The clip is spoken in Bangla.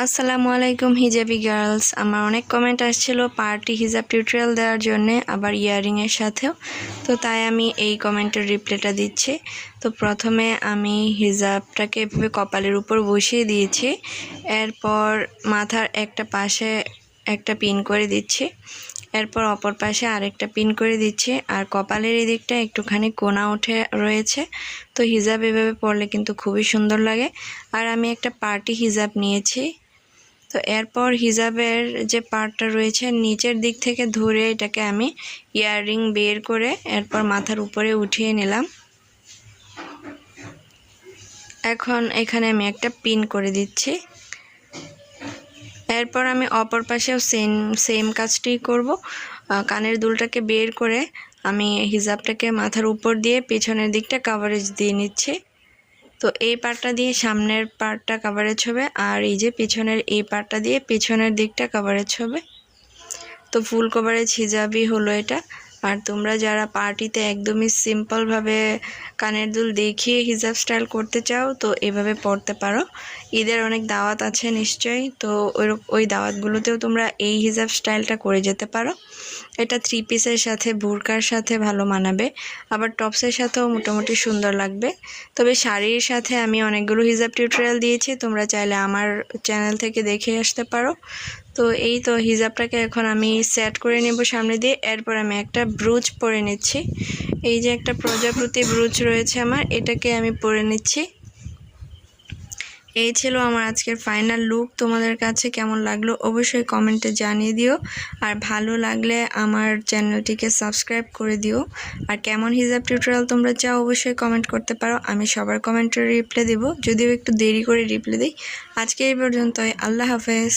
আসসালামু আলাইকুম হিজাবি গার্লস। আমার অনেক কমেন্ট আসছিল পার্টি হিজাব টিউটোরিয়াল দেওয়ার জন্য, আবার ইয়ারিংয়ের সাথেও। তো তাই আমি এই কমেন্টের রিপ্লাইটা দিচ্ছি। তো প্রথমে আমি হিজাবটাকে এভাবে কপালের উপর বসিয়ে দিয়েছি, এরপর মাথার একটা পাশে একটা পিন করে দিচ্ছি, এরপর অপর পাশে আরেকটা পিন করে দিচ্ছি, আর কপালের এই দিকটা একটুখানি কোনা উঠে রয়েছে। তো হিজাব এভাবে পরলে কিন্তু খুবই সুন্দর লাগে। আর আমি একটা পার্টি হিজাব নিয়েছি। তো এরপর হিজাবের যে পার্টটা রয়েছে নিচের দিক থেকে ধরে এটাকে আমি ইয়াররিং বের করে এরপর মাথার উপরে উঠিয়ে নিলাম। এখন এখানে আমি একটা পিন করে দিচ্ছি, এরপর আমি অপর পাশেও সেম কাজটি করব। কানের দুলটাকে বের করে আমি হিজাবটাকে মাথার উপর দিয়ে পেছনের দিকটা কভারেজ দিয়ে নিচ্ছি। তো এই পার্টটা দিয়ে সামনের পার্টটা কভারেজ হবে, আর এই যে পিছনের এই পার্টটা দিয়ে পিছনের দিকটা কভারেজ হবে। তো ফুল কভারেজ হিজাবই হলো এটা। আর তোমরা যারা পার্টিতে একদমই সিম্পলভাবে কানের দুল দেখিয়ে হিজাব স্টাইল করতে চাও তো এভাবে পরতে পারো। ঈদের অনেক দাওয়াত আছে নিশ্চয়ই, তো ওই দাওয়াতগুলোতেও তোমরা এই হিজাব স্টাইলটা করে যেতে পারো। এটা 3 পিসের সাথে বুরকার সাথে ভালো মানাবে, আবার টপসের সাথেও মোটামুটি সুন্দর লাগবে। তবে শাড়ির সাথে আমি অনেকগুলো হিজাব টিউটোরিয়াল দিয়েছি, তোমরা চাইলে আমার চ্যানেল থেকে দেখে আসতে পারো। তো এই তো হিজাবটাকে এখন আমি সেট করে নেব সামনে দিয়ে, এরপর আমি একটা ব্রুচ পরে নিচ্ছি। এই যে একটা প্রজাপতি ব্রুচ রয়েছে আমার, এটাকে আমি পরে নিচ্ছি। এই ছিল আমার আজকের ফাইনাল লুক। তোমাদের কাছে কেমন লাগলো অবশ্যই কমেন্টে জানিয়ে দিও, আর ভালো লাগলে আমার চ্যানেলটিকে সাবস্ক্রাইব করে দিও। আর কেমন হিজাব টিউটোরিয়াল তোমরা চাও অবশ্যই কমেন্ট করতে পারো, আমি সবার কমেন্টের রিপ্লাই দেব, যদিও একটু দেরি করে রিপ্লাই দিই। আজকে এই পর্যন্তই, আল্লাহ হাফেজ।